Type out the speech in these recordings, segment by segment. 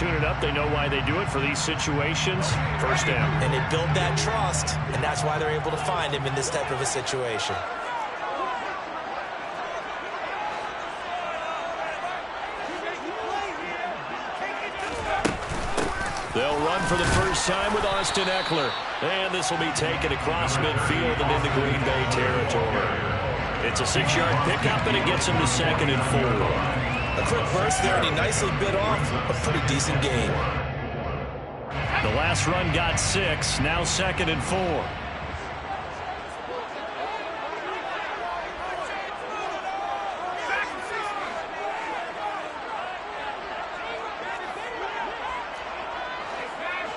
tune it up. They know why they do it for these situations. First down. And they build that trust, and that's why they're able to find him in this type of a situation. They'll run for the first time with Austin Eckler. And this will be taken across midfield and into Green Bay territory. It's a 6-yard pickup, and it gets him to 2nd and 4. A quick burst there, and he nicely bit off a pretty decent gain. The last run got 6, now 2nd and 4.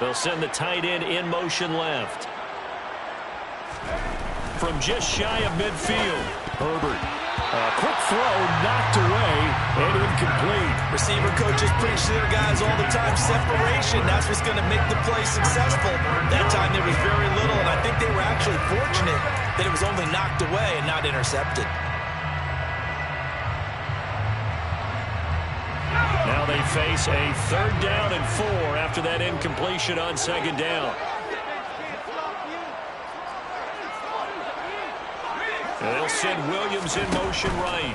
They'll send the tight end in motion left. From just shy of midfield, Herbert. A quick throw knocked away and incomplete. Receiver coaches preach to their guys all the time. Separation, that's what's going to make the play successful. That time there was very little, and I think they were actually fortunate that it was only knocked away and not intercepted. Now they face a 3rd down and 4 after that incompletion on 2nd down. They'll send Williams in motion right.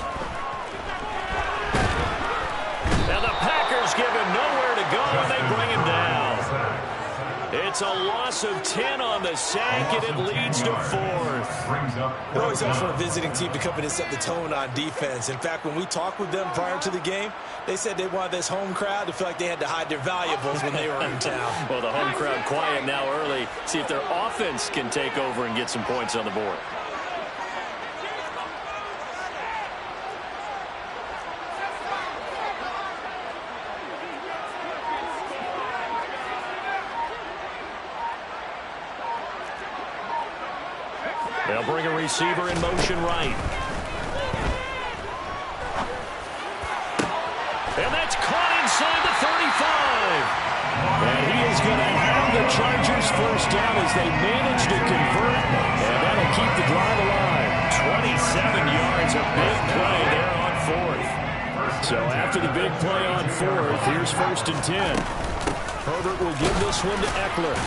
Now the Packers give him nowhere to go, and they bring him down. It's a loss of 10 on the sack, and it leads to 4th. It always helps for a visiting team to come in and set the tone on defense. In fact, when we talked with them prior to the game, they said they wanted this home crowd to feel like they had to hide their valuables when they were in town. Well, the home crowd quiet now early. See if their offense can take over and get some points on the board. They'll bring a receiver in motion right. And that's caught inside the 35. And he is going to have the Chargers first down as they manage to convert. And that'll keep the drive alive. 27 yards, a big play there on 4th. So after the big play on 4th, here's 1st and 10. Herbert will give this one to Eckler.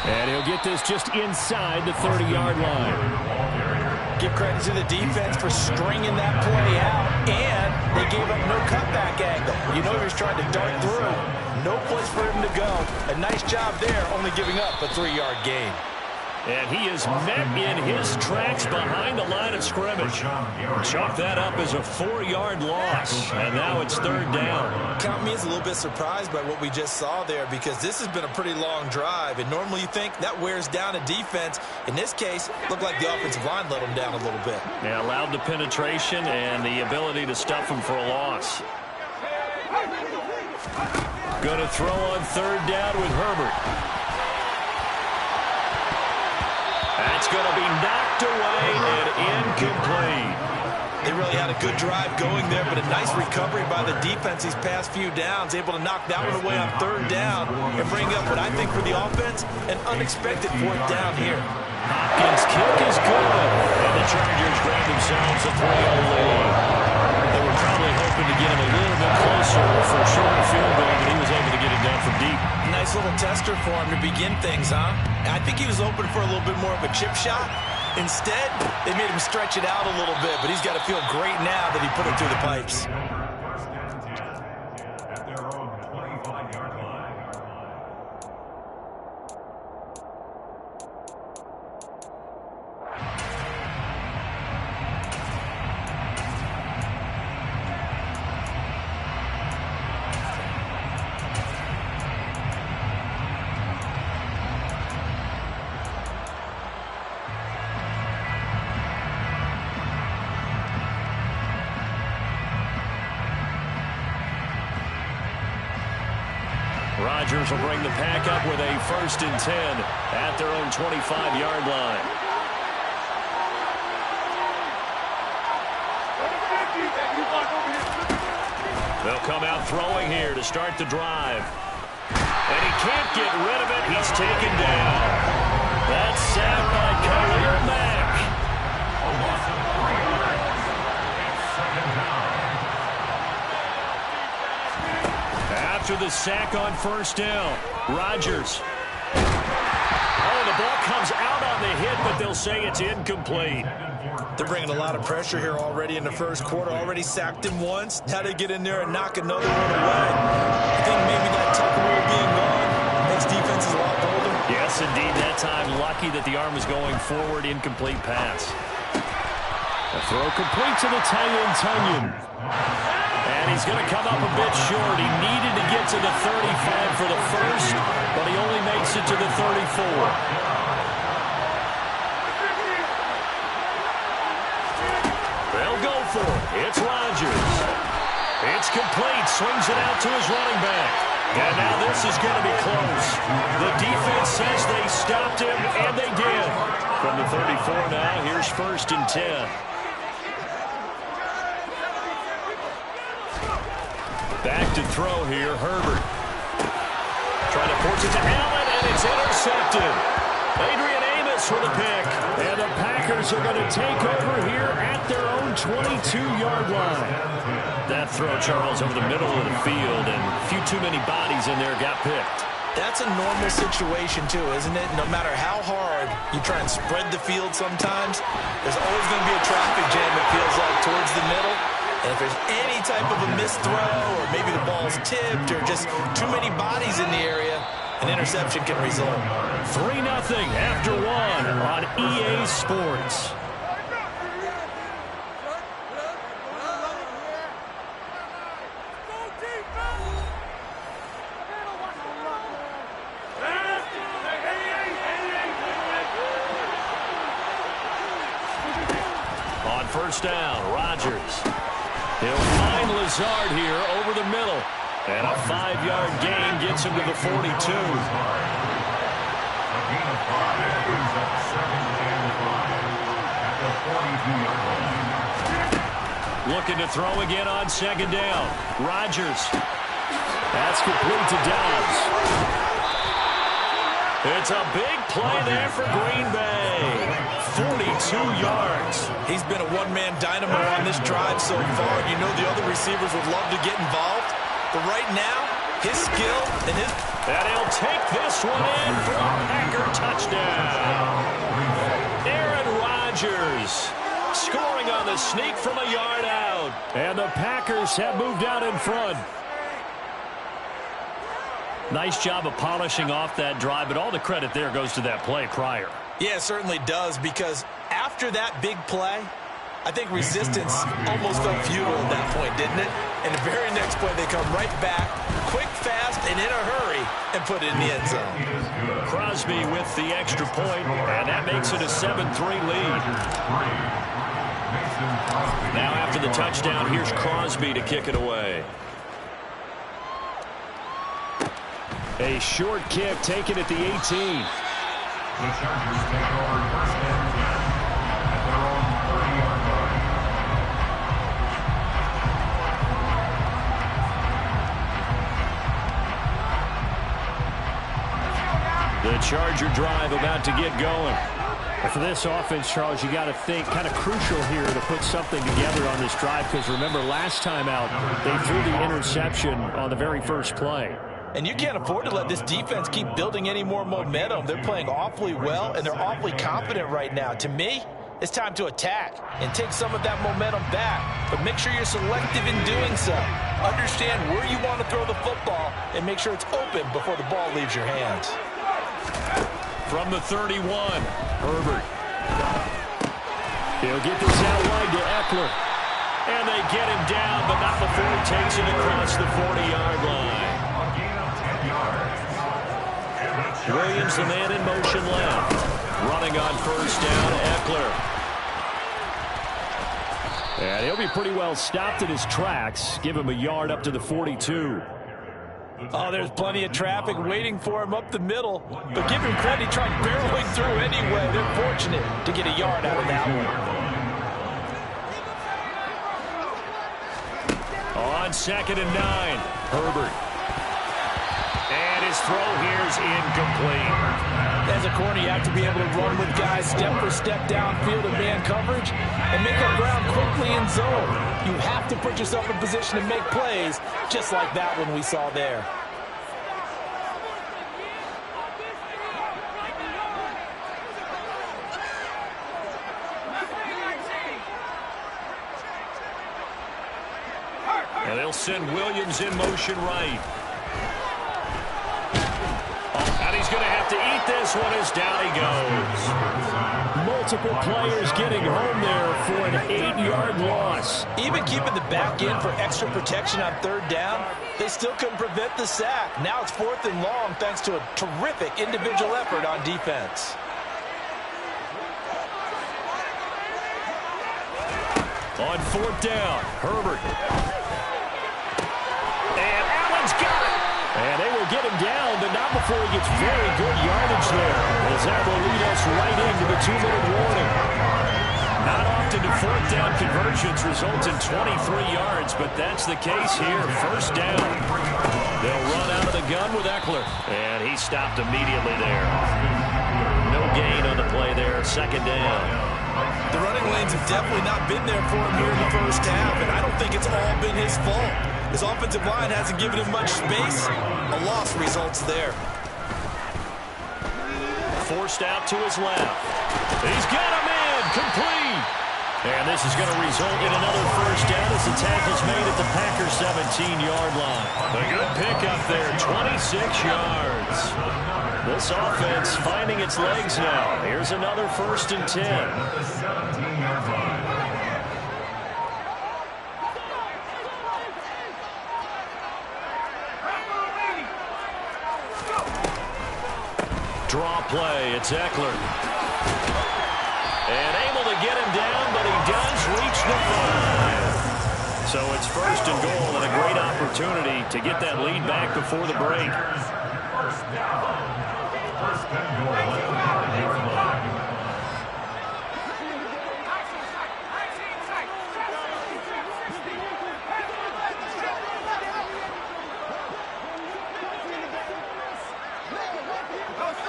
And he'll get this just inside the 30-yard line. Give credit to the defense for stringing that play out, and they gave up no cutback angle. You know he was trying to dart through. No place for him to go. A nice job there, only giving up a 3-yard gain. And he is met in his tracks behind the line of scrimmage. Chalk that up as a 4-yard loss. And now it's 3rd down. Count me as a little bit surprised by what we just saw there, because this has been a pretty long drive. And normally you think that wears down a defense. In this case, looked like the offensive line let them down a little bit. Yeah, allowed the penetration and the ability to stuff them for a loss. Going to throw on 3rd down with Herbert. That's going to be knocked away and incomplete. They really had a good drive going there, but a nice recovery by the defense these past few downs, able to knock that one away on 3rd down and bring up what I think for the offense, an unexpected 4th down here. Hopkins' kick is good, and the Chargers grab themselves a 3-0 lead. They were probably hoping to get him a little bit closer for a shorter field goal, but he was able to get it done from deep. Nice little tester for him to begin things, huh? I think he was open for a little bit more of a chip shot. Instead, they made him stretch it out a little bit, but he's got to feel great now that he put it through the pipes. Rodgers will bring the pack up with a 1st and 10 at their own 25-yard line. They'll come out throwing here to start the drive. And he can't get rid of it. He's taken down. That's sacked by Khalil Mack. after the sack on first down. Rodgers. Oh, the ball comes out on the hit, but they'll say it's incomplete. They're bringing a lot of pressure here already in the first quarter. Already sacked him once. Now they get in there and knock another one away. I think maybe that tackle rule being gone makes defenses a lot bolder. Yes, indeed. That time, lucky that the arm was going forward. Incomplete pass. A throw complete to the tight end, Tunyon. And he's going to come up a bit short. He needed to get to the 35 for the first, but he only makes it to the 34. They'll go for it. It's Rodgers. It's complete. Swings it out to his running back. And now this is going to be close. The defense says they stopped him, and they did. From the 34 now, here's 1st and 10. Back to throw here, Herbert. Trying to force it to Allen, and it's intercepted. Adrian Amos with a pick. And the Packers are going to take over here at their own 22-yard line. That throw, Charles, over the middle of the field, and a few too many bodies in there got picked. That's a normal situation, too, isn't it? No matter how hard you try and spread the field sometimes, there's always going to be a traffic jam, it feels like, towards the middle. And if there's any type of a missed throw, or maybe the ball's tipped, or just too many bodies in the area, an interception can result. 3-0 after 1 on EA Sports. On first down, Rodgers. He'll find Lazard here over the middle. And a 5-yard gain gets him to the 42. Looking to throw again on 2nd down. Rodgers. That's complete to Dobbs. It's a big play there for Green Bay. 42 yards. He's been a one-man dynamo on this drive so far. You know the other receivers would love to get involved. But right now, his skill and his... And he'll take this one in for a Packer touchdown. Aaron Rodgers scoring on the sneak from a yard out. And the Packers have moved out in front. Nice job of polishing off that drive, but all the credit there goes to that play prior. Yeah, it certainly does, because after that big play, I think resistance almost felt futile at that point, didn't it? And the very next play, they come right back, quick, fast, and in a hurry, and put it in the end zone. Crosby with the extra point, and that makes it a 7-3 lead. Now after the touchdown, here's Crosby to kick it away. A short kick taken at the 18. The Chargers take over 1st and 10 at their own 30-yard line. The Charger drive about to get going. And for this offense, Charles, you got to think kind of crucial here to put something together on this drive, because remember last time out they threw the interception on the very first play. And you can't afford to let this defense keep building any more momentum. They're playing awfully well, and they're awfully confident right now. To me, it's time to attack and take some of that momentum back. But make sure you're selective in doing so. Understand where you want to throw the football and make sure it's open before the ball leaves your hands. From the 31, Herbert. He'll get this out wide to Eckler. And they get him down, but not before he takes it across the 40-yard line. Williams, the man in motion left. Running on first down, Eckler. And he'll be pretty well stopped in his tracks. Give him a yard up to the 42. Oh, there's plenty of traffic waiting for him up the middle. But give him credit, he tried barreling through anyway. They're fortunate to get a yard out of that one. On 2nd and 9, Herbert. And his his throw here is incomplete. As a corner, you have to be able to run with guys step for step downfield in man coverage and make up ground quickly in zone. You have to put yourself in position to make plays, just like that one we saw there. And they'll send Williams in motion right. And he's going to have to eat this one as down he goes. Multiple players getting home there for an 8-yard loss. Even keeping the back end for extra protection on third down, they still couldn't prevent the sack. Now it's 4th and long thanks to a terrific individual effort on defense. On 4th down, Herbert. And Allen's got it. And they will get him down, but not before he gets very good yardage there. As that will lead us right into the 2-minute warning. Not often do 4th down conversions result in 23 yards, but that's the case here. 1st down. They'll run out of the gun with Eckler. And he stopped immediately there. No gain on the play there. 2nd down. The running lanes have definitely not been there for him here in the first half, and I don't think it's all been his fault. His offensive line hasn't given him much space. A loss results there. Forced out to his left. He's got him in. Complete. And this is going to result in another 1st down as the tackle's made at the Packers' 17-yard line. A good pickup there. 26 yards. This offense finding its legs now. Here's another 1st and 10. Draw play. It's Eckler. And able to get him down, but he does reach the 5. So it's 1st and goal and a great opportunity to get that lead back before the break.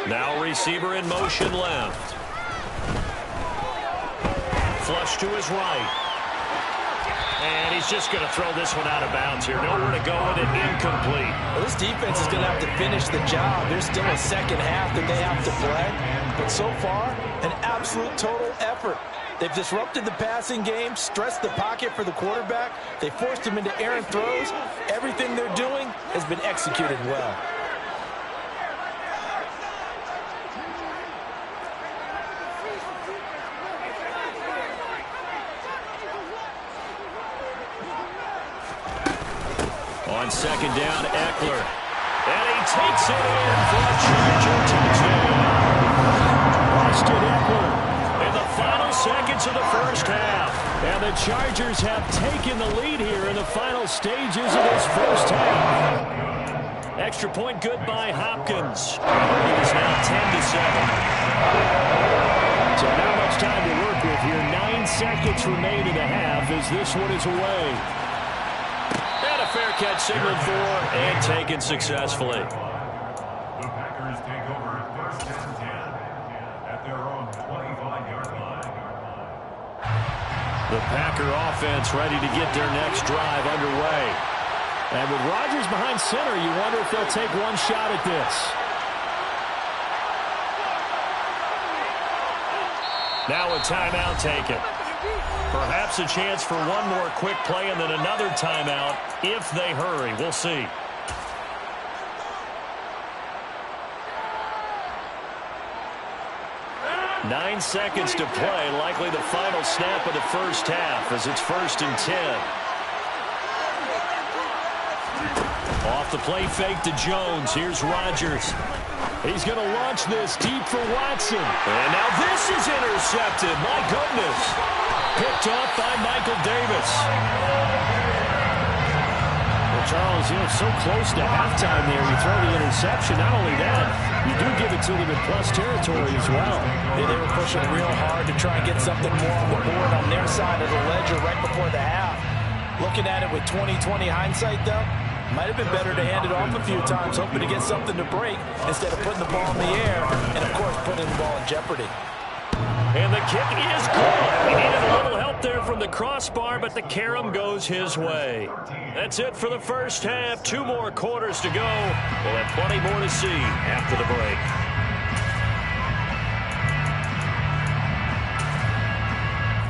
Now receiver in motion left. Flush to his right. And he's just going to throw this one out of bounds here. Nowhere to go with it. Incomplete. Well, this defense is going to have to finish the job. There's still a second half that they have to play. But so far, an absolute total effort. They've disrupted the passing game, stressed the pocket for the quarterback. They forced him into errant throws. Everything they're doing has been executed well. On 2nd down, Eckler. And he takes it in for a Charger touchdown. Austin Eckler In the final seconds of the first half. And the Chargers have taken the lead here in the final stages of this first half. Extra point good by Hopkins. It is now 10-7. So not much time to work with here. 9 seconds remain in the half as this one is away. And a fair catch signaled for and taken successfully. The Packers take over 1st and 10 at their own 25-yard line. The Packer offense ready to get their next drive underway. And with Rodgers behind center, you wonder if they'll take one shot at this. Now a timeout taken. Perhaps a chance for one more quick play and then another timeout if they hurry. We'll see. Nine seconds to play, likely the final snap of the first half as it's 1st and 10. Off the play fake to Jones. Here's Rodgers. He's going to launch this deep for Watson. And now this is intercepted. My goodness. Picked off by Michael Davis. Well, Charles, so close to halftime there. You throw the interception. Not only that, you do give it to them in plus territory as well. They were pushing real hard to try and get something more on the board on their side of the ledger right before the half. Looking at it with 20/20 hindsight, though, Might have been better to hand it off a few times, hoping to get something to break instead of putting the ball in the air and, of course, putting the ball in jeopardy. And the kick is good. He needed a little help there from the crossbar, but the carom goes his way. That's it for the first half. 2 more quarters to go. We'll have plenty more to see after the break.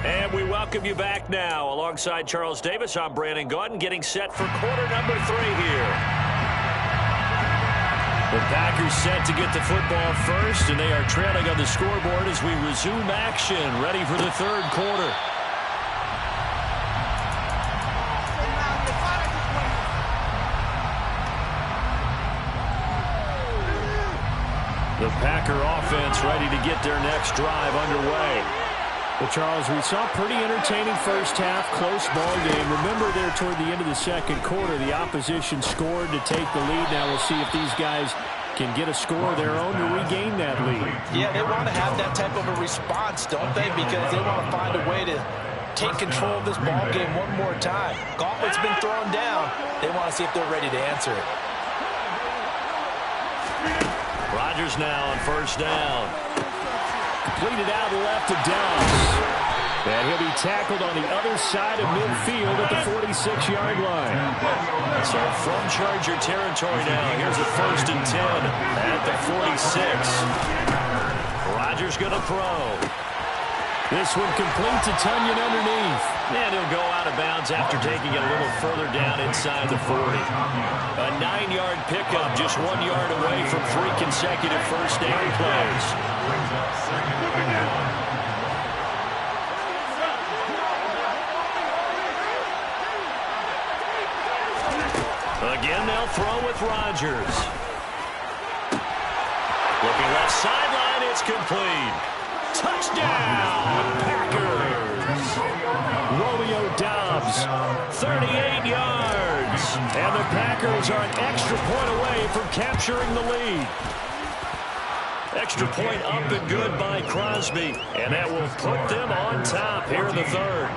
And we welcome you back now. Alongside Charles Davis, I'm Brandon Gaudin, getting set for quarter number 3 here. The Packers set to get the football first, and they are trailing on the scoreboard as we resume action, ready for the third quarter. The Packer offense ready to get their next drive underway. Well, Charles, we saw a pretty entertaining first half, close ball game. Remember there toward the end of the second quarter, the opposition scored to take the lead. Now we'll see if these guys can get a score of their own to regain that lead. Yeah, they want to have that type of a response, don't they? Because they want to find a way to take control of this ball game one more time. Gauntlet's been thrown down. They want to see if they're ready to answer it. Rodgers now on first down. Completed out left to Dobbs. And he'll be tackled on the other side of midfield at the 46-yard line. So from Charger territory now, here's a 1st and 10 at the 46. Rodgers going to throw. This one complete to Tunyon underneath. And he'll go out of bounds after taking it a little further down inside the 40. A 9-yard pickup, just 1 yard away from 3 consecutive first down plays. Again, they'll throw with Rodgers. Looking left sideline, it's complete. Touchdown, Packers. Romeo Dobbs, 38 yards. And the Packers are an extra point away from capturing the lead. Extra point up and good by Crosby. And that will put them on top here in the third.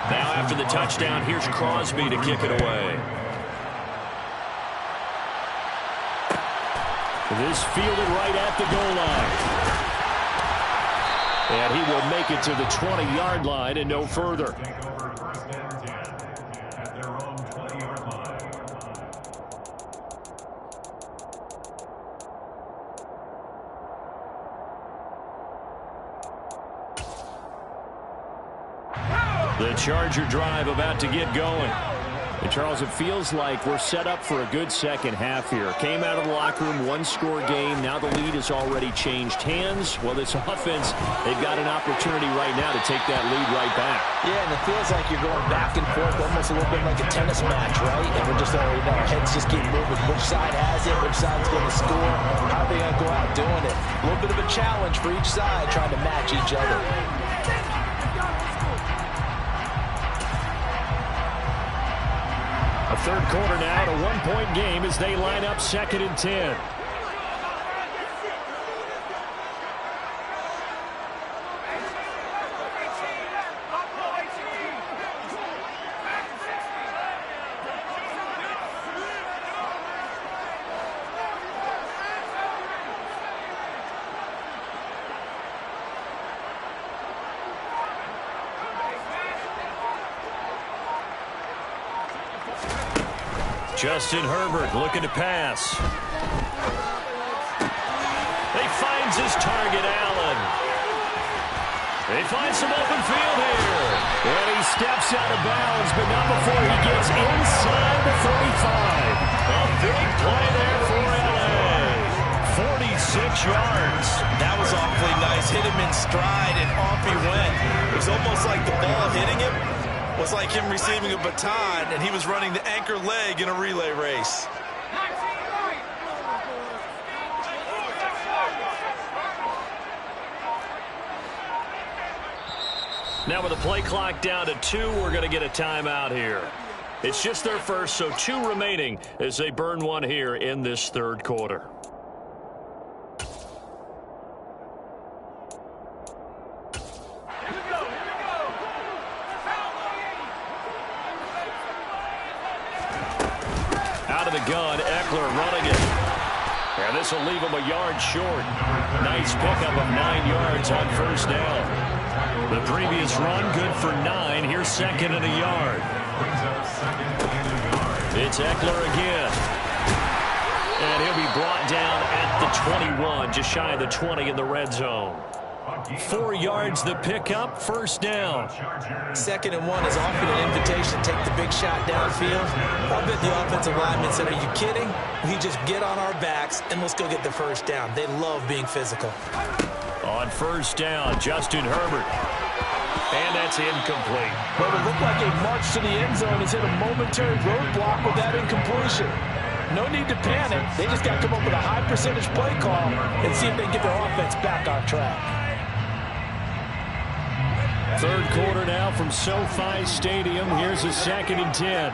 Now after the touchdown, here's Crosby to kick it away. This fielded right at the goal line. And he will make it to the 20-yard line and no further. The Charger drive about to get going. And Charles, it feels like we're set up for a good second half here. Came out of the locker room, 1-score game. Now the lead has already changed hands. Well, this offense, they've got an opportunity right now to take that lead right back. Yeah, and it feels like you're going back and forth almost a little bit like a tennis match, right? And we're just, our heads just keep moving. Which side has it? Which side's going to score? How are they going to go out doing it? A little bit of a challenge for each side trying to match each other. A third quarter now, a 1-point game as they line up 2nd and 10. Justin Herbert looking to pass. He finds his target, Allen. They find some open field here. And he steps out of bounds, but not before he gets inside the 45. A big play there for LA. 46 yards. That was awfully nice. Hit him in stride, and off he went. It was almost like the ball hitting him was like him receiving a baton, and he was running the anchor leg in a relay race. Now with the play clock down to 2, we're going to get a timeout here. It's just their first, so 2 remaining as they burn one here in this third quarter. Out of the gun, Eckler running it. And this will leave him a yard short. Nice pickup of 9 yards on first down. The previous run, good for 9. Here's second and a yard. It's Eckler again. And he'll be brought down at the 21, just shy of the 20 in the red zone. 4 yards the pickup, first down. 2nd and 1 is offered an invitation to take the big shot downfield. I bet the offensive lineman said, are you kidding? We just get on our backs and let's go get the first down. They love being physical. On first down, Justin Herbert. And that's incomplete. Well, it looked like a march to the end zone has hit a momentary roadblock with that incompletion. No need to panic. They just got to come up with a high percentage play call and see if they can get their offense back on track. Third quarter now from SoFi Stadium. Here's a 2nd and 10.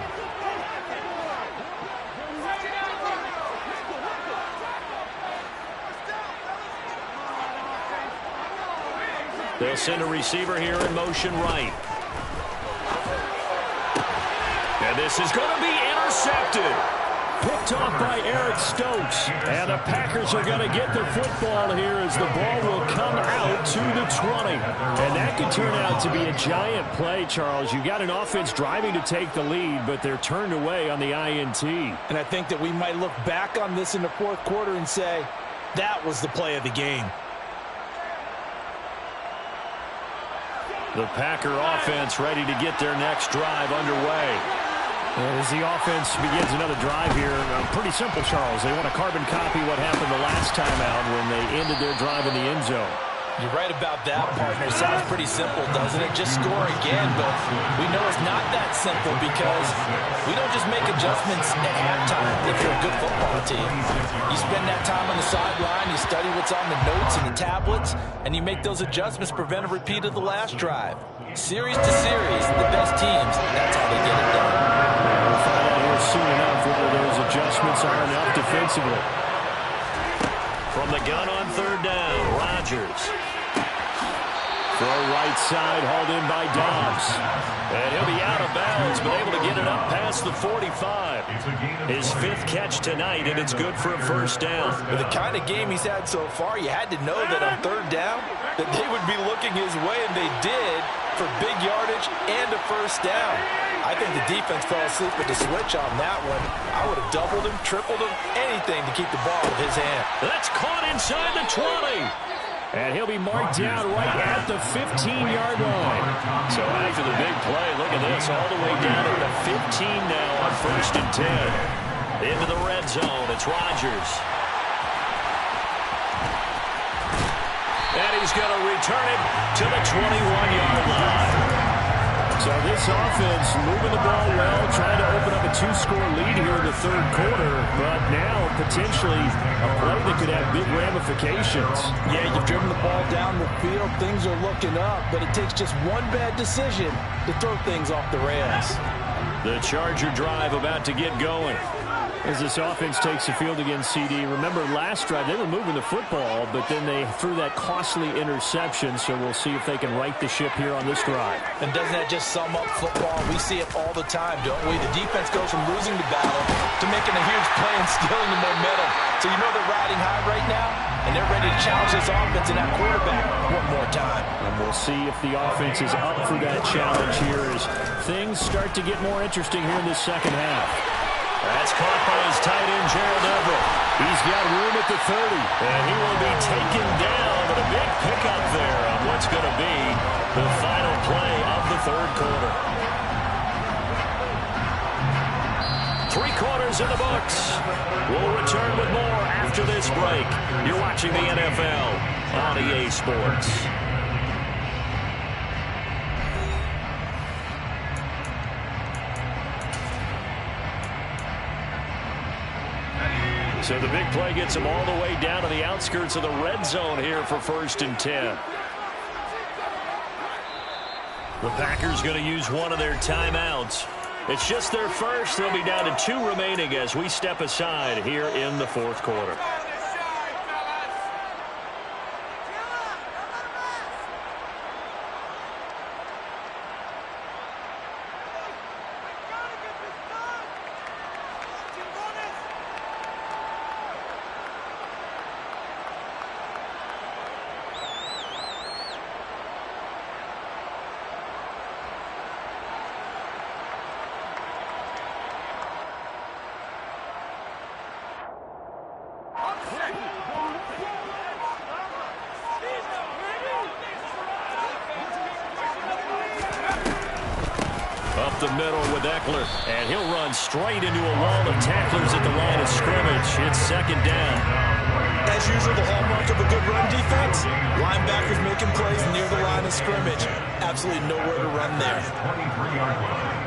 They'll send a receiver here in motion right. And this is going to be intercepted. Picked off by Eric Stokes. And the Packers are going to get the football here as the ball will come out to the 20. And that could turn out to be a giant play, Charles. You got an offense driving to take the lead, but they're turned away on the INT. And I think that we might look back on this in the 4th quarter and say, that was the play of the game. The Packer offense ready to get their next drive underway. As the offense begins another drive here, pretty simple, Charles. They want to carbon copy what happened the last time out when they ended their drive in the end zone. You're right about that, partner. Sounds pretty simple, doesn't it? Just score again, but we know it's not that simple because we don't just make adjustments at halftime if you're a good football team. You spend that time on the sideline, you study what's on the notes and the tablets, and you make those adjustments, prevent a repeat of the last drive. Series to series, the best teams, that's how they get it done. We'll find out here soon enough whether those adjustments are enough defensively. From the gun on third down, Rodgers. Throw right side, hauled in by Dobbs. And he'll be out of bounds, but able to get it up past the 45. His 5th catch tonight, and it's good for a first down. With the kind of game he's had so far, you had to know that on third down, that they would be looking his way, and they did, for big yardage and a first down. I think the defense fell asleep with the switch on that one. I would have doubled him, tripled him, anything to keep the ball in his hand. That's caught inside the 20. And he'll be marked down right at the 15-yard line. So after the big play, look at this, all the way down at the 15 now on first and 10. Into the red zone, it's Rodgers. And he's going to return it to the 21-yard line. So this offense moving the ball well, trying to open up a 2-score lead here in the third quarter, but now potentially a play that could have big ramifications. Yeah, you've driven the ball down the field, things are looking up, but it takes just one bad decision to throw things off the rails. The Charger drive about to get going. As this offense takes the field against CD, remember last drive they were moving the football, but then they threw that costly interception, so we'll see if they can right the ship here on this drive. And doesn't that just sum up football? We see it all the time, don't we? The defense goes from losing the battle to making a huge play and stealing the momentum. So you know they're riding high right now, and they're ready to challenge this offense and that quarterback one more time. And we'll see if the offense is up for that challenge here as things start to get more interesting here in this second half. That's caught by his tight end, Gerald Everett. He's got room at the 30, and he will be taken down, but a big pickup there on what's going to be the final play of the third quarter. 3 quarters in the books. We'll return with more after this break. You're watching the NFL on EA Sports. So the big play gets them all the way down to the outskirts of the red zone here for first and 10. The Packers going to use one of their timeouts. It's just their first. They'll be down to 2 remaining as we step aside here in the fourth quarter. the middle with Eckler. And he'll run straight into a wall of tacklers at the line of scrimmage. It's second down. As usual, the hallmark of a good run defense, linebackers making plays near the line of scrimmage. Absolutely nowhere to run there. 23-yard line.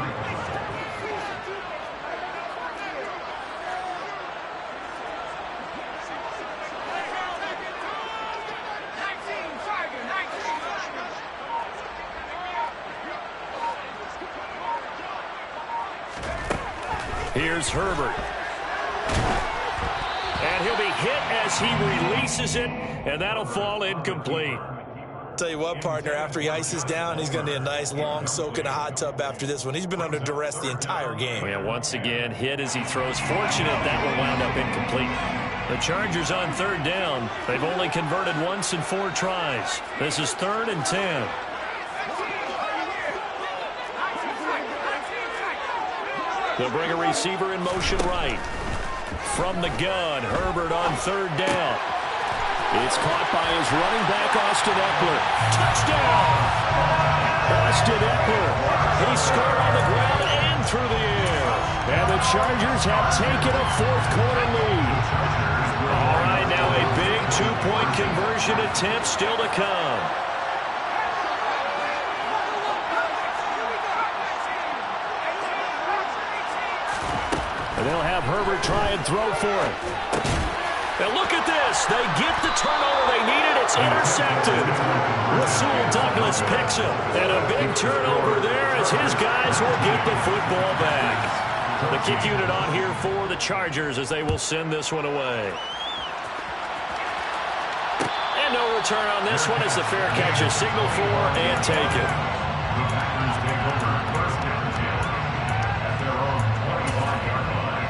Here's Herbert. And he'll be hit as he releases it, and that'll fall incomplete. Tell you what, partner, after he ices down, he's going to need a nice long soak in a hot tub after this one. He's been under duress the entire game. Yeah, once again, hit as he throws. Fortunate that one wound up incomplete. The Chargers on third down. They've only converted once in 4 tries. This is 3rd and 10. They'll bring a receiver in motion right. From the gun, Herbert on third down. It's caught by his running back, Austin Eckler. Touchdown! Austin Eckler. He scored on the ground and through the air. And the Chargers have taken a 4th quarter lead. All right, now a big 2-point conversion attempt still to come. And they'll have Herbert try and throw for it. And look at this. They get the turnover they needed. It's intercepted. Rasul Douglas picks him. And a big turnover there as his guys will get the football back. The kick unit on here for the Chargers as they will send this one away. And no return on this one as the fair catch is signaled for and taken. The Packers take over 1st and 10 at their own 25-yard line.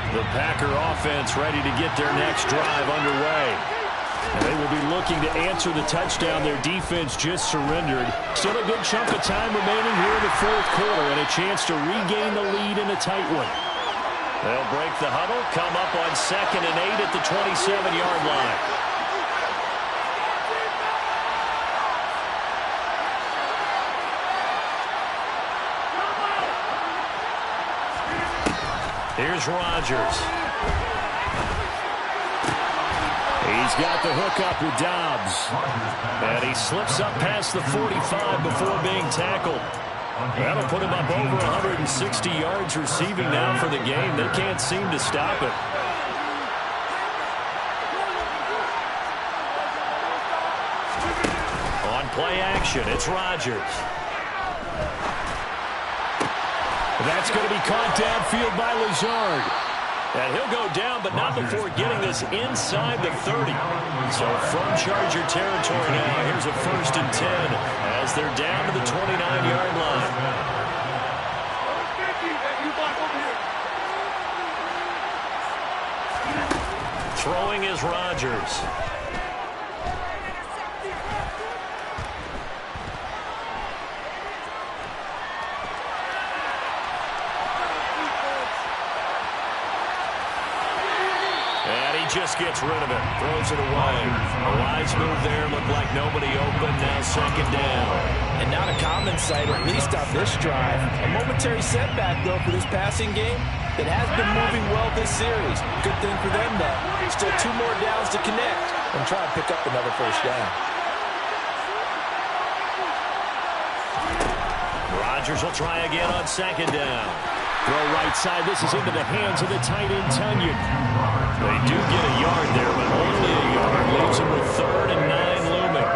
The Packer offense ready to get their next drive underway. And they will be looking to answer the touchdown their defense just surrendered. Still a good chunk of time remaining here in the 4th quarter and a chance to regain the lead in a tight one. They'll break the huddle, come up on 2nd and 8 at the 27-yard line. Here's Rodgers. He's got the hook up with Dobbs. And he slips up past the 45 before being tackled. That'll put him up over 160 yards receiving now for the game. They can't seem to stop it. On play action, it's Rodgers. That's going to be caught downfield by Lazard. And he'll go down, but not before getting this inside the 30. So from Charger territory now, here's a 1st and 10 as they're down to the 29-yard line. Throwing is Rodgers. Just gets rid of it, throws it away. A wise move there, looked like nobody open, now 2nd down. And not a common sight, at least on this drive. A momentary setback, though, for this passing game that has been moving well this series. Good thing for them, though. Still 2 more downs to connect and try and pick up another 1st down. Rodgers will try again on 2nd down. Throw right side. This is into the hands of the tight end, Tunyon. They do get a yard there, but only a yard. Leaves them with 3rd and 9 looming.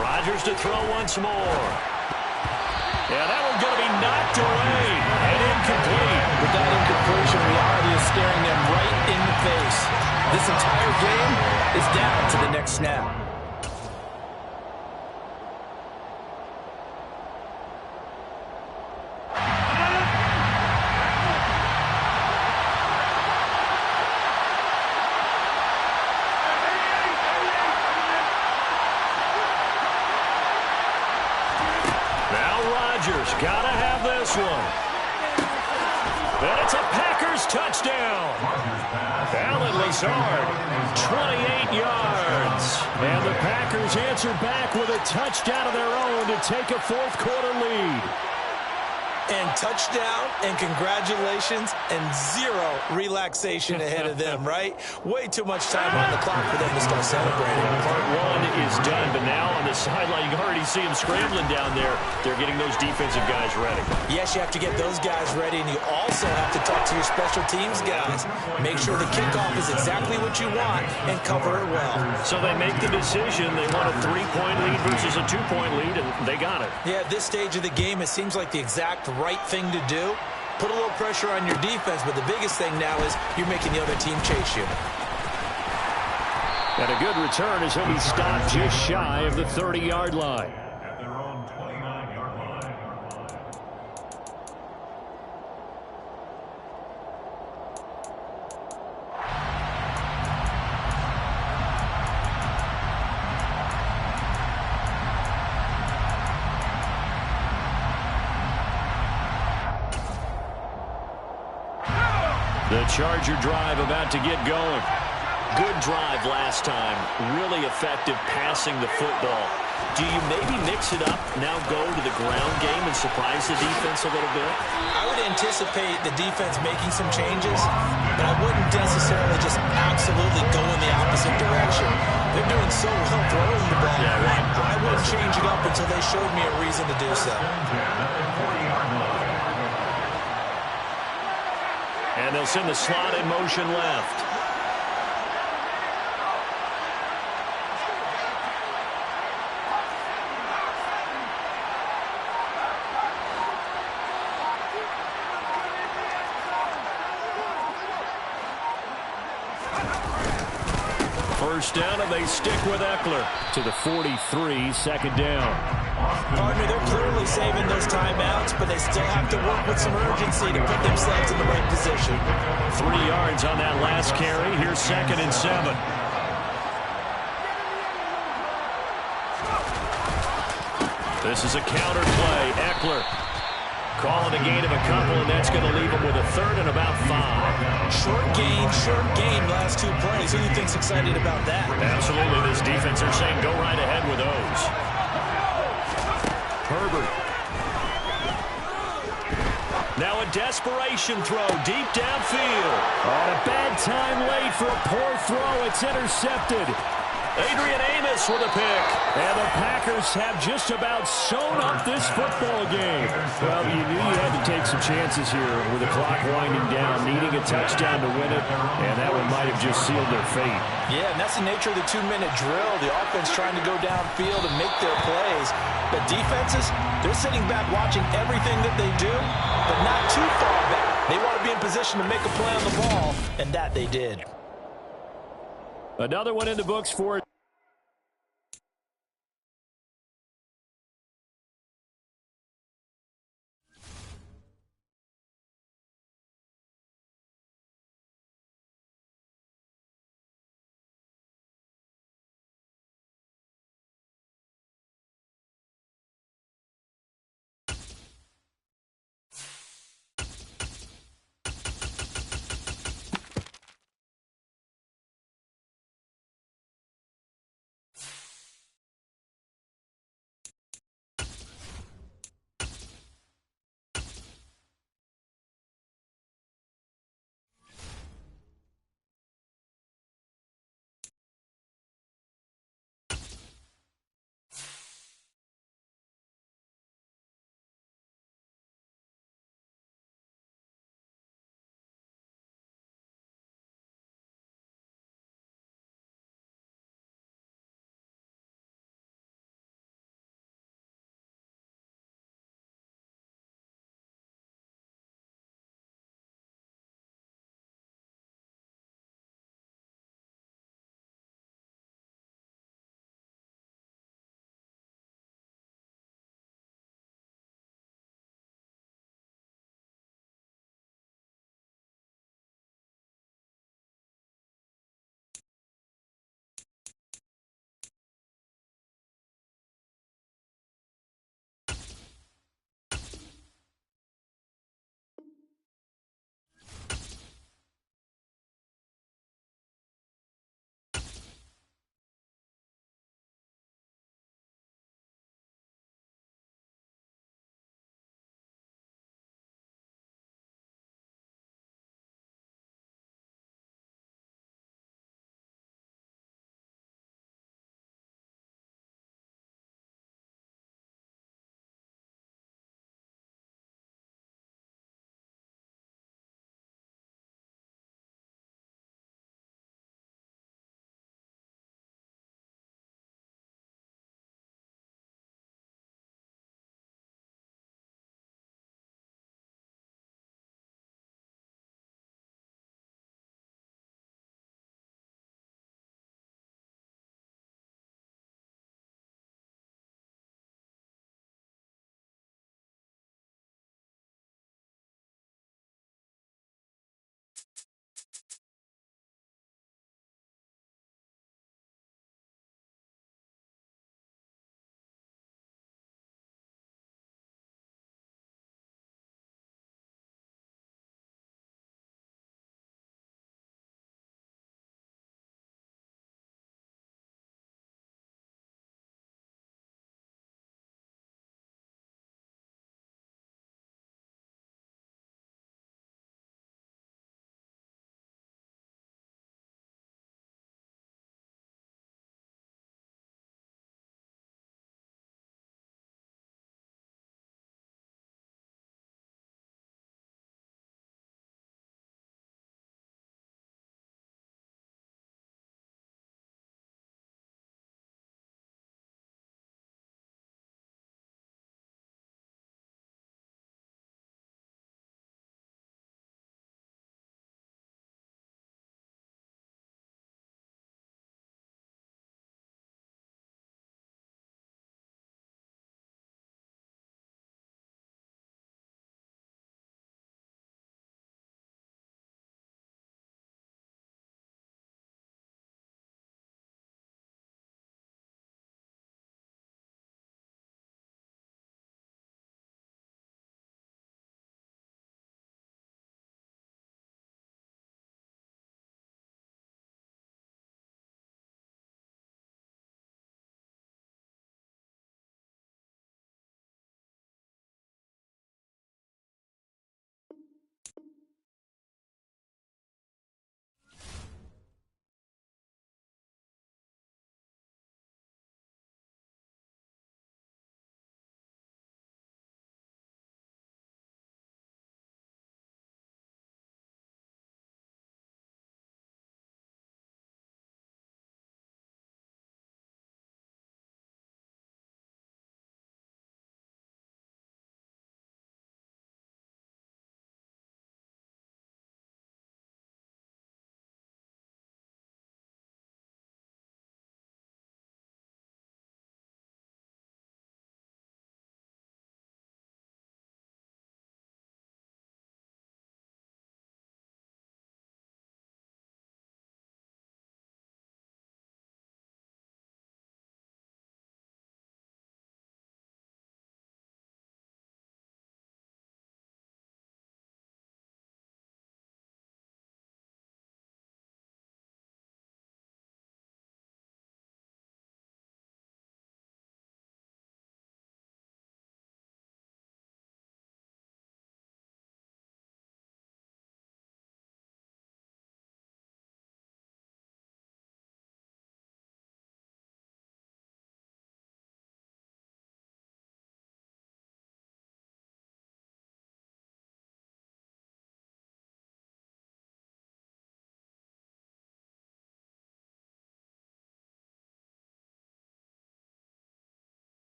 Rodgers to throw once more. Yeah, that one's going to be knocked away and incomplete. With that incompletion, reality is staring them right in the face. This entire game is down to the next snap. Gotta have this one. And it's a Packers touchdown. Allen Lazard, 28 yards. And the Packers answer back with a touchdown of their own to take a fourth-quarter lead. And touchdown, and congratulations, and zero relaxation ahead of them, right? Way too much time on the clock for them to start celebrating. Part one is done, but now on the sideline, you can already see them scrambling down there. They're getting those defensive guys ready. Yes, you have to get those guys ready, and you also have to talk to your special teams guys. Make sure the kickoff is exactly what you want and cover it well. So they make the decision. They want a 3-point lead versus a 2-point lead, and they got it. Yeah, at this stage of the game, it seems like the exact right thing to do. Put a little pressure on your defense, but the biggest thing now is you're making the other team chase you. And a good return as he'll be stopped just shy of the 30-yard line. At their own 29-yard line. The Charger drive about to get going. Good drive last time. Really effective passing the football. Do you maybe mix it up, now go to the ground game and surprise the defense a little bit? I would anticipate the defense making some changes, but I wouldn't necessarily just absolutely go in the opposite direction. They're doing so well throwing the ball. I wouldn't change it up until they showed me a reason to do so. And they'll send the slot in motion left. First down, and they stick with Eckler to the 43, second down. Partner, they're clearly saving those timeouts, but they still have to work with some urgency to put themselves in the right position. 3 yards on that last carry. Here's 2nd and 7. This is a counter play. Eckler calling a gain of a couple, and that's going to leave him with a 3rd and about 5. Short gain, last 2 plays. Who do you think's excited about that? Absolutely. This defense, they're saying go right ahead with those. Herbert. Now a desperation throw deep downfield. On a bad time late for a poor throw. It's intercepted. Adrian Amos with a pick. And the Packers have just about sewn up this football game. Well, you knew you had to take some chances here with the clock winding down, needing a touchdown to win it, and that one might have just sealed their fate. Yeah, and that's the nature of the 2-minute drill. The offense trying to go downfield and make their plays. But defenses, they're sitting back watching everything that they do, but not too far back. They want to be in position to make a play on the ball, and that they did. Another one in the books for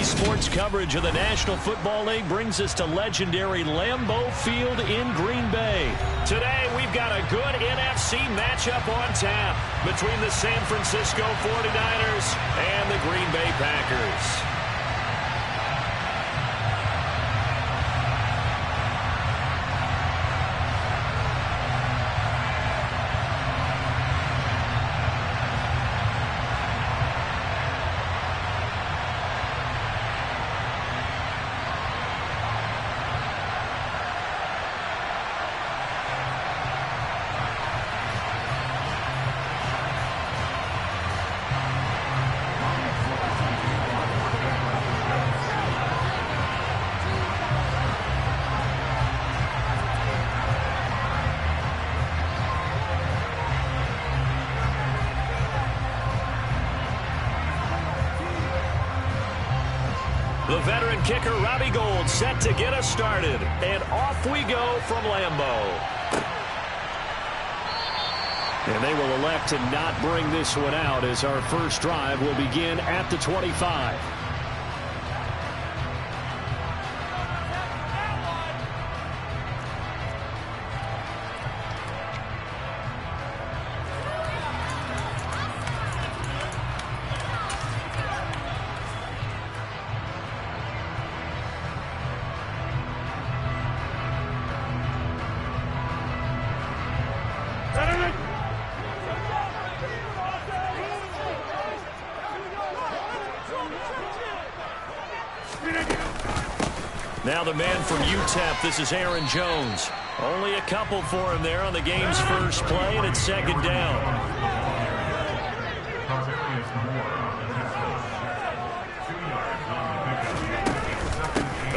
Sports coverage of the National Football League brings us to legendary Lambeau Field in Green Bay. Today, we've got a good NFC matchup on tap between the San Francisco 49ers and the Green Bay Packers. The veteran kicker, Robbie Gould, set to get us started. And off we go from Lambeau. And they will elect to not bring this one out as our first drive will begin at the 25. Now the man from UTEP, this is Aaron Jones. Only a couple for him there on the game's first play, and it's second down.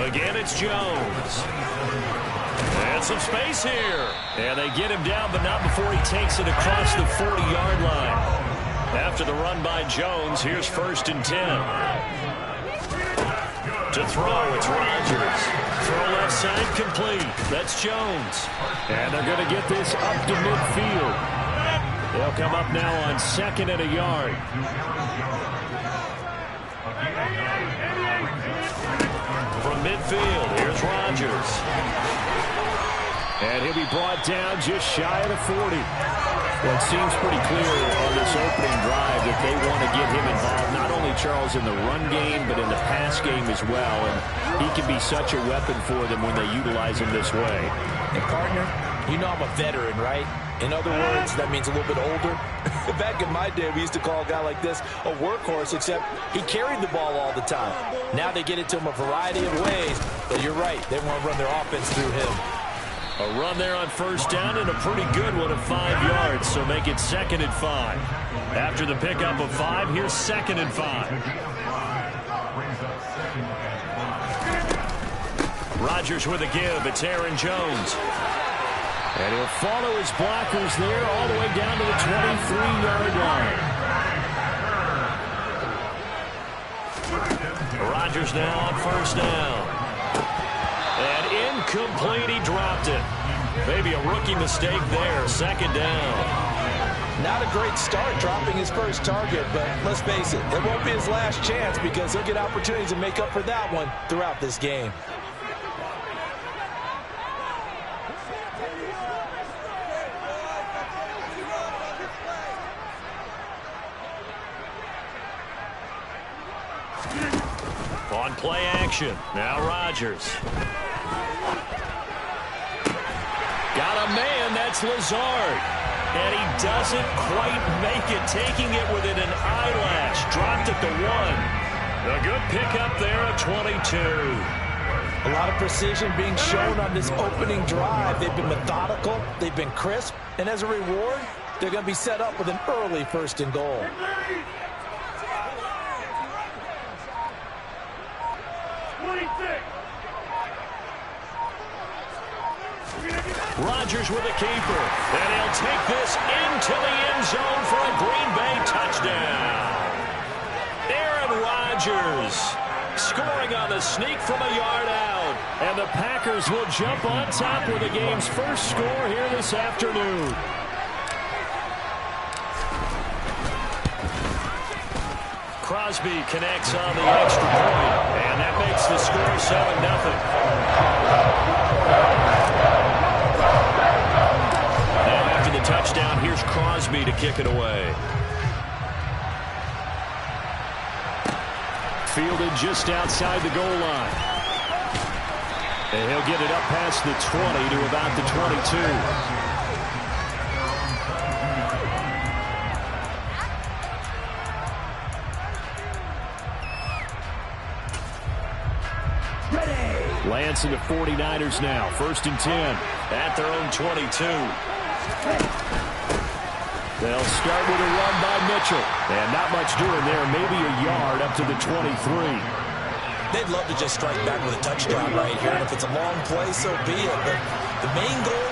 Again, it's Jones. And some space here. And they get him down, but not before he takes it across the 40-yard line. After the run by Jones, here's 1st and 10. To throw, it's Rodgers. Throw left side, complete. That's Jones. And they're going to get this up to midfield. They'll come up now on 2nd and a yard. From midfield, here's Rodgers. And he'll be brought down just shy of the 40. Well, it seems pretty clear on this opening drive that they want to get him involved, not only, Charles, in the run game, but in the pass game as well. And he can be such a weapon for them when they utilize him this way. And, partner, you know I'm a veteran, right? In other words, that means a little bit older. Back in my day, we used to call a guy like this a workhorse, except he carried the ball all the time. Now they get it to him a variety of ways. But you're right, they want to run their offense through him. A run there on 1st down and a pretty good one of 5 yards, so make it 2nd and 5. After the pickup of 5, here's 2nd and 5. Rodgers with a give. It's Aaron Jones. And he'll follow his blockers there all the way down to the 23-yard line. Rodgers now on 1st down. And incomplete, he dropped it. Maybe a rookie mistake there, 2nd down. Not a great start dropping his first target, but let's face it, it won't be his last chance because he'll get opportunities to make up for that one throughout this game. On play action, now Rodgers. Got a man, that's Lazard. And he doesn't quite make it, taking it within an eyelash. Dropped at the 1. A good pickup there at 22. A lot of precision being shown on this opening drive. They've been methodical, they've been crisp, and as a reward, they're going to be set up with an early 1st and goal. Rodgers with a keeper. And he'll take this into the end zone for a Green Bay touchdown. Aaron Rodgers scoring on the sneak from a yard out. And the Packers will jump on top with the game's first score here this afternoon. Crosby connects on the extra point, and that makes the score 7-0. Now after the touchdown, here's Crosby to kick it away. Fielded just outside the goal line. And he'll get it up past the 20 to about the 22. Lance and the 49ers now. 1st and 10 at their own 22. They'll start with a run by Mitchell. And not much doing there. Maybe a yard up to the 23. They'd love to just strike back with a touchdown right here. And if it's a long play, so be it. But the main goal,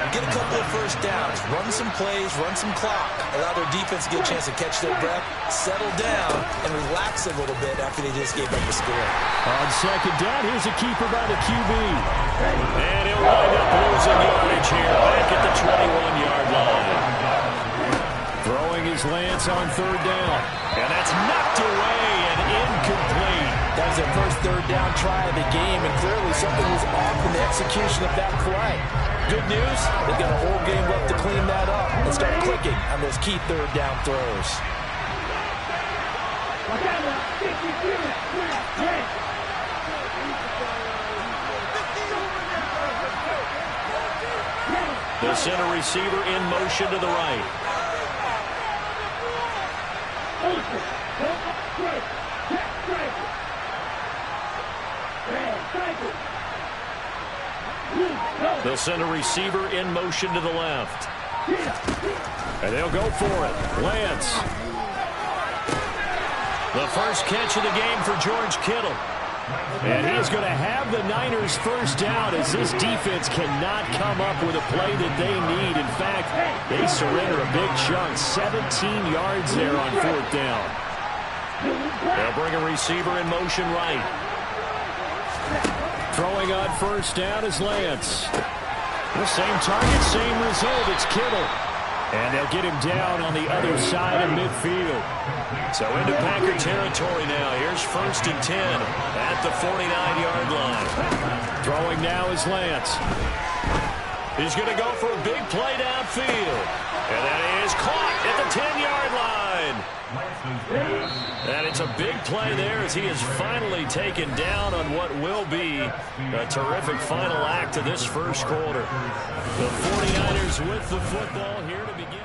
get a couple of first downs. Run some plays, run some clock. Allow their defense to get a chance to catch their breath, settle down, and relax a little bit after they just gave up the score. On 2nd down, here's a keeper by the QB. And he'll wind up losing yardage here back at the 21-yard line. Throwing his Lance on 3rd down. And that's knocked away and incomplete. That was their first 3rd down try of the game, and clearly something was off in the execution of that play. Good news, they've got a whole game left to clean that up and start clicking on those key 3rd down throws. The center receiver in motion to the right. They'll send a receiver in motion to the left. And they'll go for it. Lance. The first catch of the game for George Kittle. And he is going to have the Niners first down as this defense cannot come up with a play that they need. In fact, they surrender a big chunk. 17 yards there on 4th down. They'll bring a receiver in motion right. Throwing on 1st down is Lance. The same target, same result. It's Kittle. And they'll get him down on the other side of midfield. So into Packer territory now. Here's 1st and 10 at the 49-yard line. Throwing now is Lance. He's going to go for a big play downfield. And that is caught at the 10-yard line. And it's a big play there as he is finally taken down on what will be a terrific final act of this first quarter. The 49ers with the football here to begin.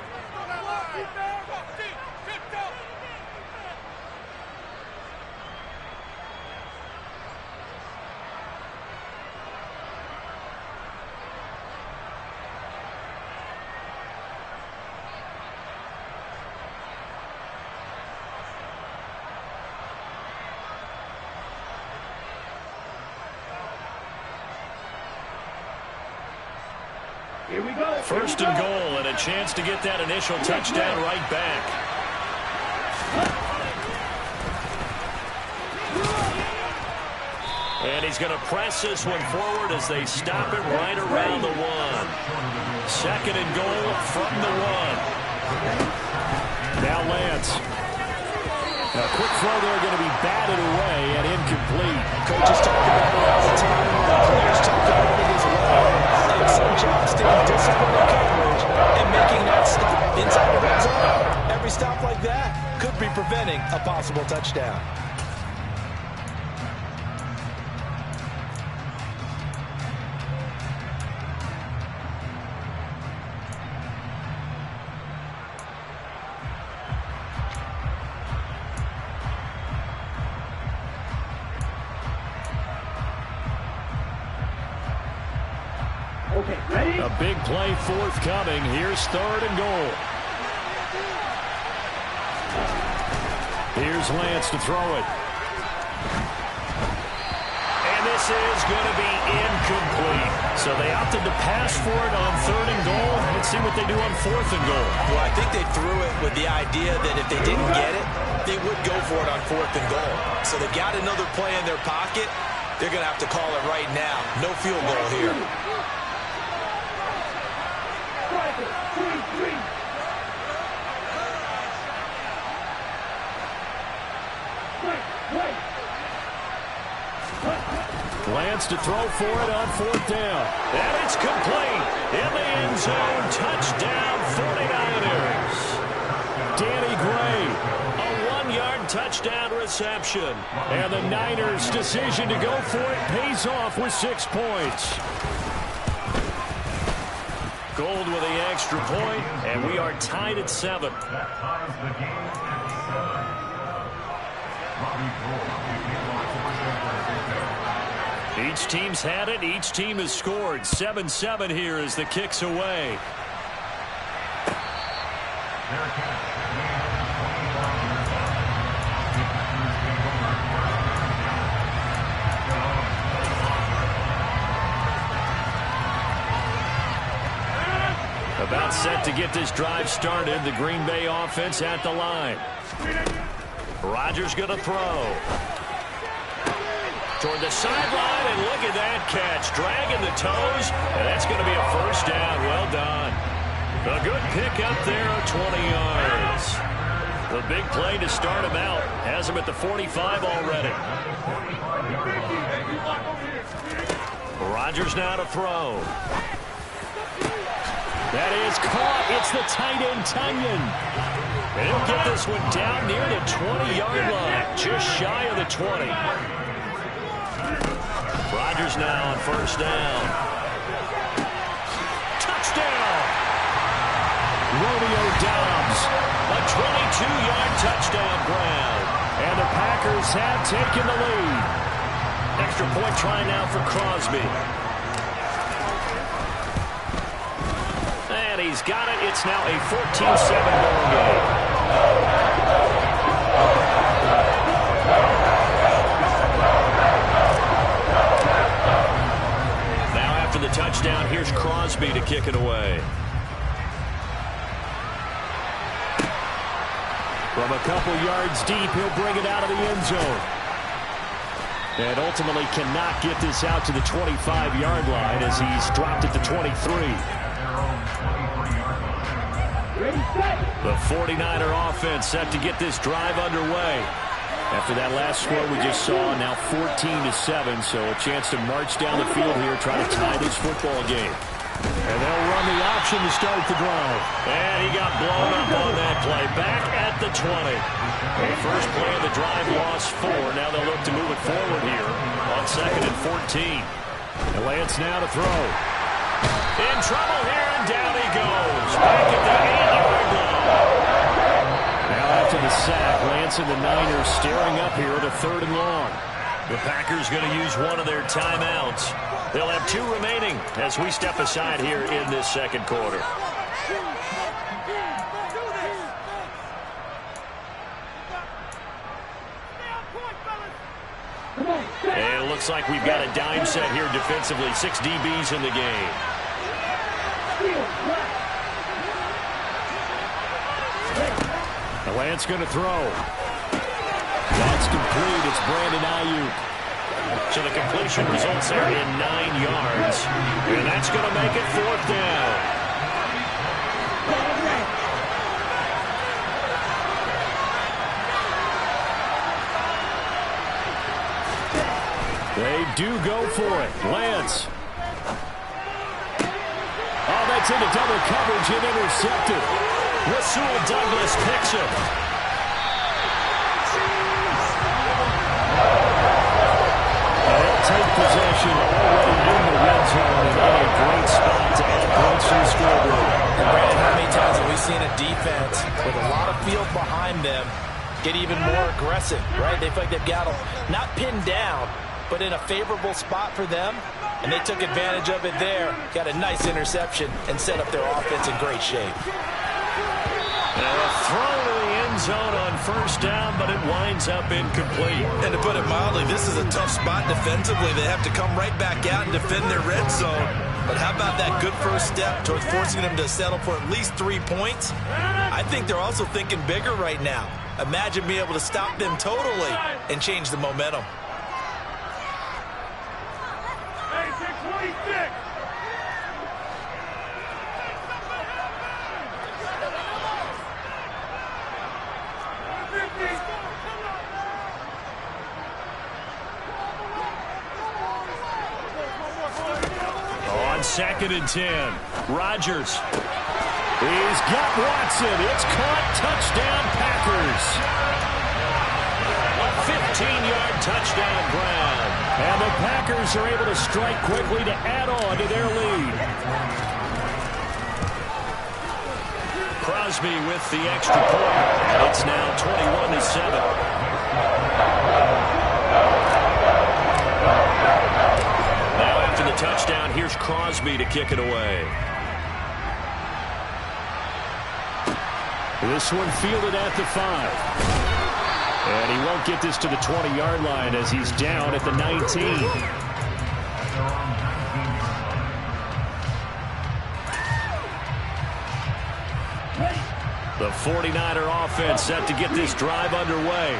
Here we go. 1st and goal, and a chance to get that initial touchdown right back. And he's going to press this one forward as they stop it right around the 1. 2nd and goal from the 1. Now Lance. A quick throw there going to be batted away and incomplete. Coaches talk about it all the time. The players talk about it as well. Excellent job staying disciplined in coverage and making that stop inside the red zone. Every stop like that could be preventing a possible touchdown. A big play forthcoming. Here's 3rd and goal. Here's Lance to throw it. And this is going to be incomplete. So they opted to pass for it on 3rd and goal. Let's see what they do on 4th and goal. Well, I think they threw it with the idea that if they didn't get it, they would go for it on 4th and goal. So they got another play in their pocket. They're going to have to call it right now. No field goal here. wants to throw for it on 4th down. And it's complete. In the end zone. Touchdown 49ers. Danny Gray, a 1-yard touchdown reception. And the Niners' decision to go for it pays off with 6 points. Gold with the extra point, and we are tied at 7. That ties the game at 7. Each team's had it. Each team has scored. 7-7 here as the kick's away. About set to get this drive started. The Green Bay offense at the line. Rodgers going to throw. Toward the sideline, and look at that catch. Dragging the toes, and that's going to be a first down. Well done. A good pick up there of 20 yards. The big play to start him out. Has him at the 45 already. Rodgers now to throw. That is caught. It's the tight end, Tunyon. And he'll get this one down near the 20-yard line. Just shy of the 20. Rodgers now on first down. Touchdown! Romeo Doubs. A 22-yard touchdown grab. And the Packers have taken the lead. Extra point try now for Crosby. And he's got it. It's now a 14-7 ball game. Now after the touchdown, here's Crosby to kick it away. From a couple yards deep, he'll bring it out of the end zone. And ultimately cannot get this out to the 25-yard line as he's dropped it to 23. The 49er offense set to get this drive underway. After that last score we just saw, now 14-7, so a chance to march down the field here, try to tie this football game. And they'll run the option to start the drive. And he got blown up on that play. Back at the 20. The first play of the drive lost 4. Now they'll look to move it forward here on 2nd and 14. And Lance now to throw. In trouble here, and down he goes. Back at the 8-yard line. Now after the sack, Lance and the Niners staring up here at a 3rd and long. The Packers going to use one of their timeouts. They'll have 2 remaining as we step aside here in this second quarter. And it looks like we've got a dime set here defensively. 6 DBs in the game. Lance going to throw. That's complete. It's Brandon Ayuk. So the completion results there in 9 yards. And that's going to make it 4th down. They do go for it. Lance. Oh, that's into double coverage and intercepted. Rasul Douglas picks it. They'll take possession already in the red zone and in a great spot to add points to the scoreboard. Brandon, how many times have we seen a defense with a lot of field behind them get even more aggressive, right? They feel like they've got them not pinned down, but in a favorable spot for them, and they took advantage of it there. Got a nice interception and set up their offense in great shape. And a throw to the end zone on first down, but it winds up incomplete. And to put it mildly, this is a tough spot defensively. They have to come right back out and defend their red zone. But how about that good first step towards forcing them to settle for at least 3 points? I think they're also thinking bigger right now. Imagine being able to stop them totally and change the momentum. on 2nd and 10. Rodgers. He's got Watson. It's caught. Touchdown, Packers. A 15-yard touchdown grab. And the Packers are able to strike quickly to add on to their lead. Crosby with the extra point. It's now 21-7. Now after the touchdown, here's Crosby to kick it away. This one fielded at the 5. And he won't get this to the 20-yard line as he's down at the 19. The 49er offense set to get this drive underway.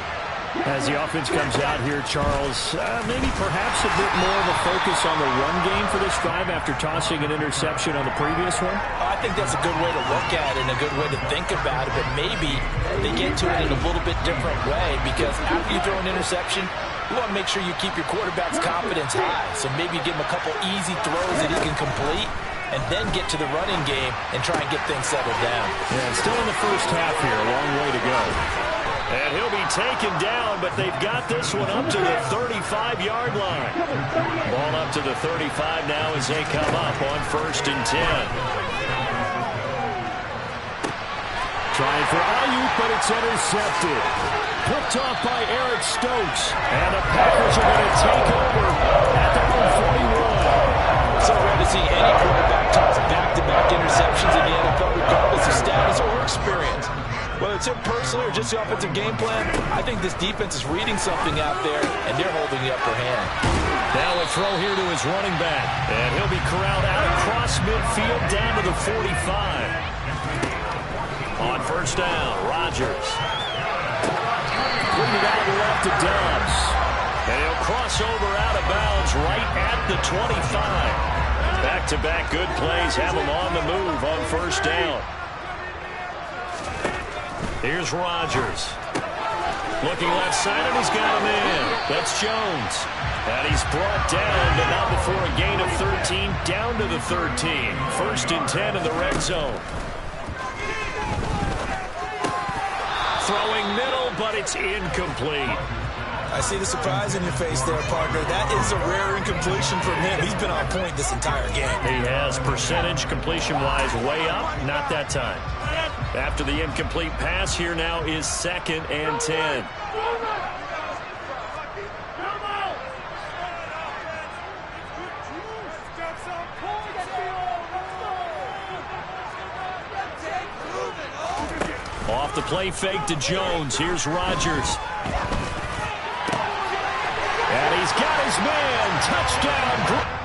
As the offense comes out here, Charles, maybe perhaps a bit more of a focus on the run game for this drive after tossing an interception on the previous one? I think that's a good way to look at it and a good way to think about it, but maybe they get to it in a little bit different way because after you throw an interception, you want to make sure you keep your quarterback's confidence high. So maybe give him a couple easy throws that he can complete and then get to the running game and try and get things settled down. Yeah, still in the first half here, a long way to go. And he'll be taken down, but they've got this one up to the 35-yard line. Ball up to the 35 now as they come up on 1st and 10. Trying for Ayuk, but it's intercepted. Picked off by Eric Stokes. And the Packers are going to take over at their own 41. So rare to see any quarterback toss back-to-back interceptions in the NFL, regardless of status or experience. Whether it's him personally or just the offensive game plan, I think this defense is reading something out there, and they're holding the upper hand. Now a throw here to his running back. And he'll be corralled out across midfield down to the 45. On 1st down, Rodgers. Putting it out left to Dobbs. And he'll cross over out of bounds right at the 25. Back-to-back good plays have him on the move on 1st down. Here's Rodgers. Looking left side, and he's got him in. That's Jones. And he's brought down, but not before a gain of 13, down to the 13. 1st and 10 in the red zone. Throwing middle, but it's incomplete. I see the surprise in your face there, partner. That is a rare incompletion from him. He's been on point this entire game. He has percentage completion-wise way up, not that time. After the incomplete pass, here now is 2nd and 10. Off the play fake to Jones. Here's Rodgers. And he's got his man. Touchdown.